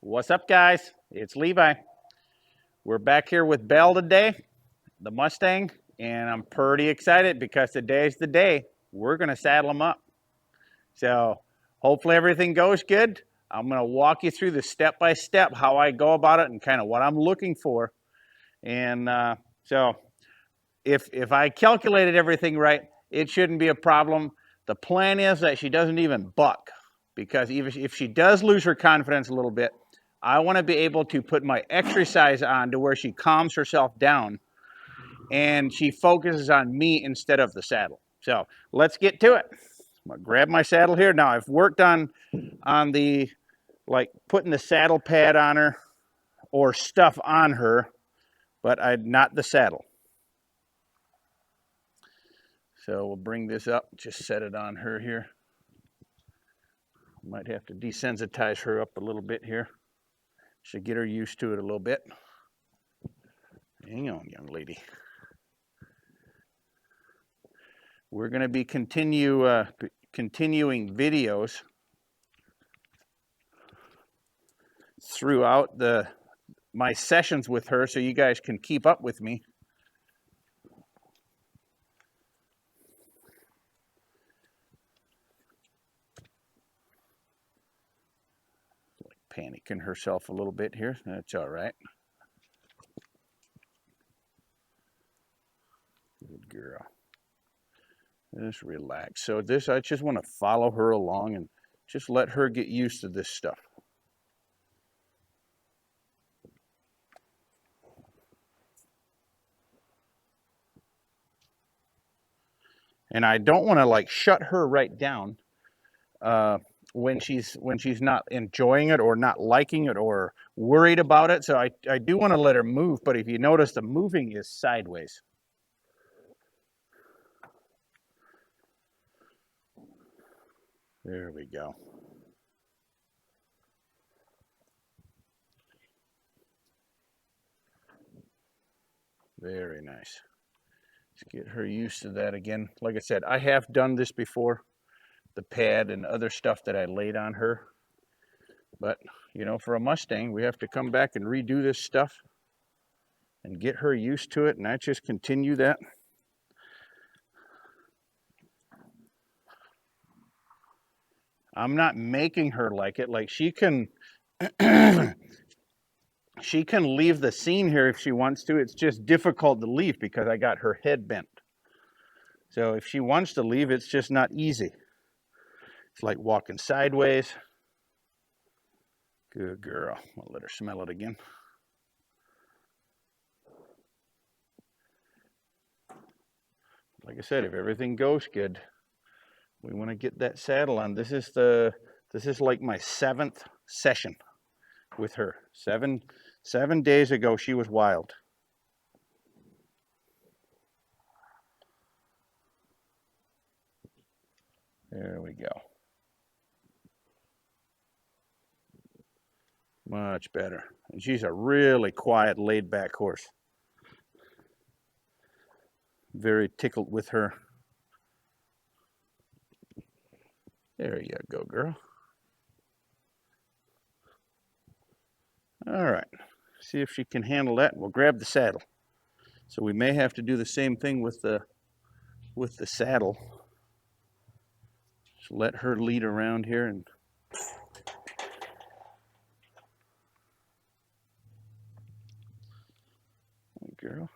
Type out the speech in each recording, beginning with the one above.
What's up, guys? It's Levi. We're back here with Belle today, the Mustang, and I'm pretty excited because today's the day we're going to saddle them up. So hopefully everything goes good. I'm going to walk you through the step-by-step how I go about it and kind of what I'm looking for. And so if I calculated everything right, it shouldn't be a problem. The plan is that she doesn't even buck, because even if she does lose her confidence a little bit, I want to be able to put my exercise on to where she calms herself down and she focuses on me instead of the saddle. So let's get to it. I'm gonna grab my saddle here. Now I've worked on the, like, putting the saddle pad on her or stuff on her, but not the saddle. So we'll bring this up, just set it on her here. Might have to desensitize her up a little bit here. Should get her used to it a little bit. Hang on, young lady. We're going to be continuing videos throughout my sessions with her, so you guys can keep up with me. Panicking herself a little bit here. That's all right. Good girl. Just relax. So I just want to follow her along and just let her get used to this stuff. And I don't want to like shut her right down when she's not enjoying it or not liking it or worried about it. So I do want to let her move, but if you notice, the moving is sideways. There we go. Very nice. Let's get her used to that again. Like I said, I have done this before, the pad and other stuff that I laid on her. But, you know, for a Mustang, we have to come back and redo this stuff and get her used to it, and not just continue that. I'm not making her like it. Like, she can she can leave the scene here if she wants to. It's just difficult to leave because I got her head bent. So if she wants to leave, it's just not easy. It's like walking sideways. Good girl. I'll let her smell it again. Like I said, if everything goes good, we want to get that saddle on. This is like my 7th session with her. Seven days ago, she was wild. There we go. Much better. And she's a really quiet, laid-back horse. Very tickled with her. There you go, girl. All right. See if she can handle that. We'll grab the saddle. So we may have to do the same thing with the saddle. Just let her lead around here and girl.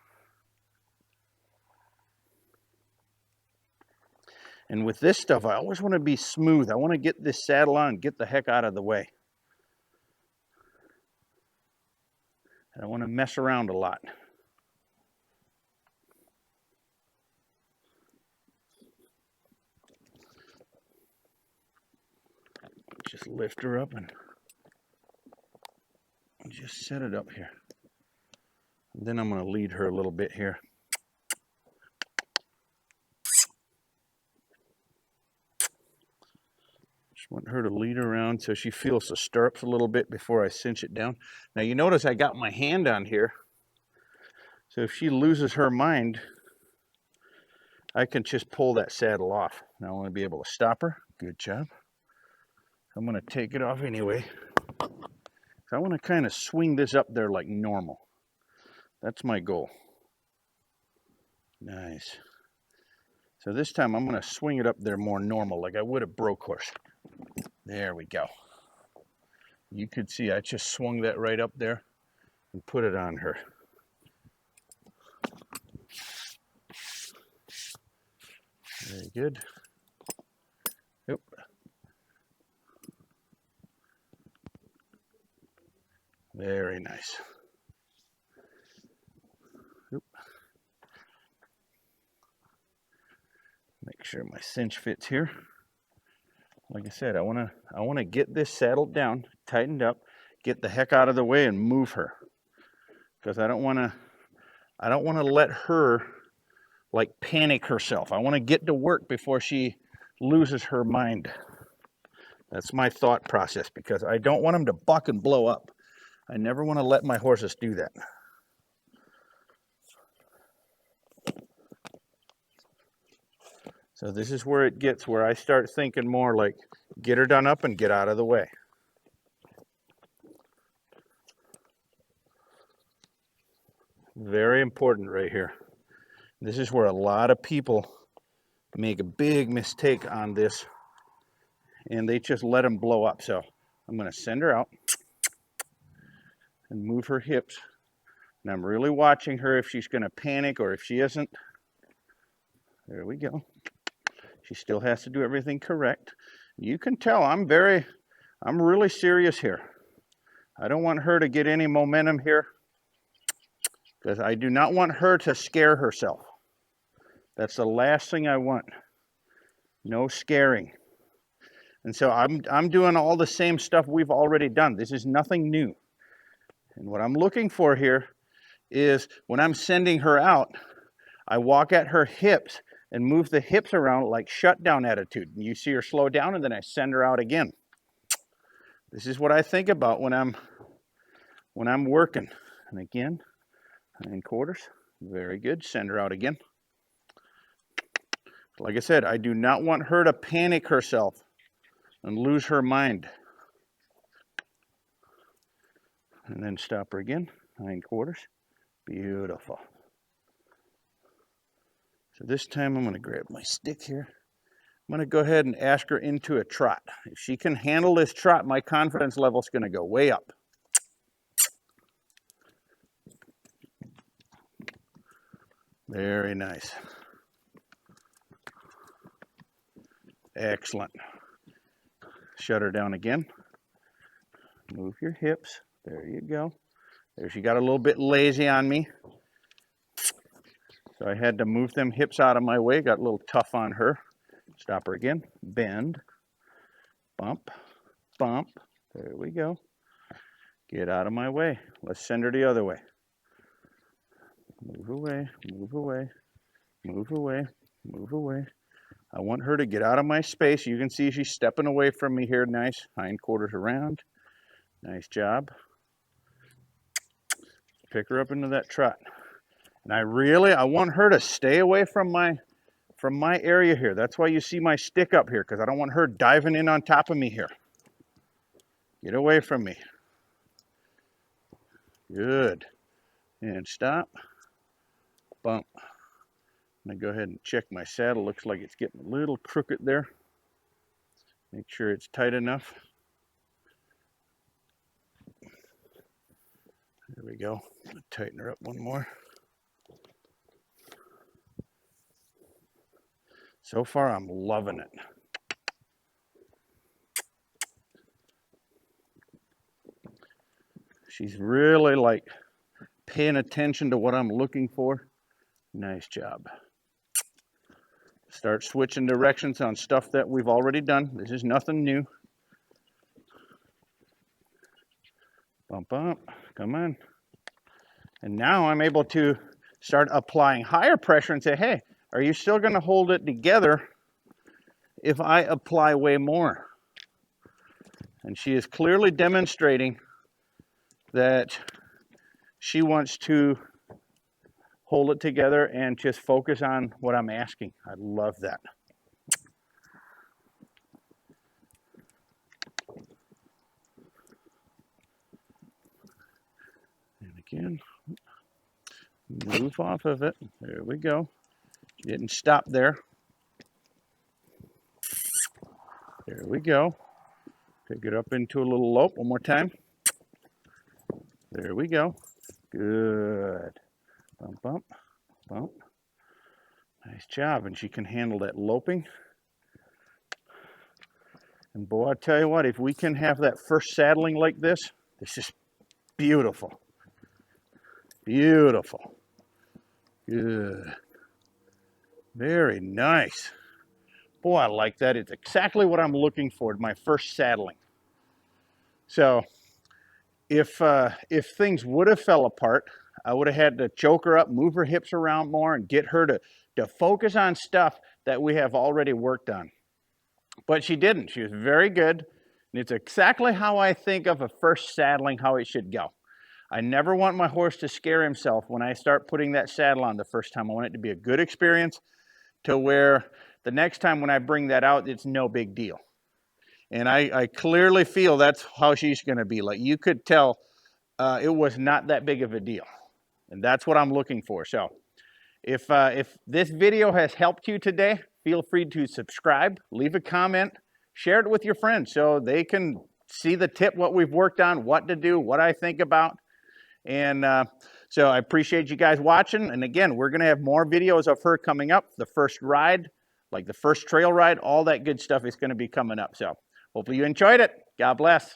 And with this stuff, I always want to be smooth. I want to get this saddle on and get the heck out of the way. I don't want to mess around a lot. Just lift her up and just set it up here. And then I'm going to lead her a little bit here. Just want her to lead around so she feels the stirrups a little bit before I cinch it down. Now you notice I got my hand on here. So if she loses her mind, I can just pull that saddle off. Now I want to be able to stop her. Good job. I'm going to take it off anyway. So I want to kind of swing this up there like normal. That's my goal. Nice. So this time I'm going to swing it up there more normal, like I would a broke horse. There we go. You could see I just swung that right up there and put it on her. Very good. Oop. Very nice. Oop. Make sure my cinch fits here. Like I said, I want to get this saddled down, tightened up, get the heck out of the way and move her. Because I don't want to let her like panic herself. I want to get to work before she loses her mind. That's my thought process, because I don't want them to buck and blow up. I never want to let my horses do that. So this is where it gets where I start thinking more like, get her done up and get out of the way. Very important right here. This is where a lot of people make a big mistake on this, and they just let them blow up. So I'm going to send her out and move her hips. And I'm really watching her if she's going to panic or if she isn't. There we go. She still has to do everything correct. You can tell I'm really serious here. I don't want her to get any momentum here, because I do not want her to scare herself. That's the last thing I want. No scaring. And so I'm doing all the same stuff we've already done. This is nothing new. And what I'm looking for here is when I'm sending her out, I walk at her hips and move the hips around like shutdown attitude. And you see her slow down, and then I send her out again. This is what I think about when I'm working. And again, hindquarters. Very good. Send her out again. Like I said, I do not want her to panic herself and lose her mind. And then stop her again. Hindquarters. Beautiful. So this time I'm going to grab my stick here. I'm going to go ahead and ask her into a trot. If she can handle this trot, my confidence level is going to go way up. Very nice. Excellent. Shut her down again. Move your hips. There you go. There, she got a little bit lazy on me. So I had to move them hips out of my way. Got a little tough on her. Stop her again. Bend. Bump. Bump. There we go. Get out of my way. Let's send her the other way. Move away. Move away. Move away. Move away. I want her to get out of my space. You can see she's stepping away from me here. Nice. Hindquarters around. Nice job. Pick her up into that trot. And I want her to stay away from my area here. That's why you see my stick up here, because I don't want her diving in on top of me here. Get away from me. Good. And stop. Bump. I'm going to go ahead and check my saddle. Looks like it's getting a little crooked there. Make sure it's tight enough. There we go. Tighten her up one more. So far, I'm loving it. She's really like paying attention to what I'm looking for. Nice job. Start switching directions on stuff that we've already done. This is nothing new. Bump, bump. Come on. And now I'm able to start applying higher pressure and say, hey, are you still going to hold it together if I apply way more? And she is clearly demonstrating that she wants to hold it together and just focus on what I'm asking. I love that. Again, move off of it. There we go. Didn't stop there. There we go. Pick it up into a little lope one more time. There we go. Good. Bump, bump, bump. Nice job. And she can handle that loping. And boy, I tell you what, if we can have that first saddling like this, this is beautiful. Beautiful. Good. Very nice. Boy, I like that. It's exactly what I'm looking for, my first saddling. So if things would have fell apart, I would have had to choke her up, move her hips around more, and get her to focus on stuff that we have already worked on. But she didn't. She was very good. And it's exactly how I think of a first saddling, how it should go. I never want my horse to scare himself when I start putting that saddle on the first time. I want it to be a good experience to where the next time when I bring that out, it's no big deal. And I clearly feel that's how she's going to be. Like you could tell it was not that big of a deal. And that's what I'm looking for. So if this video has helped you today, feel free to subscribe, leave a comment, share it with your friends so they can see the tip, what we've worked on, what to do, what I think about. And so I appreciate you guys watching. And again, we're going to have more videos of her coming up. The first ride, like the first trail ride, all that good stuff is going to be coming up. So hopefully you enjoyed it. God bless.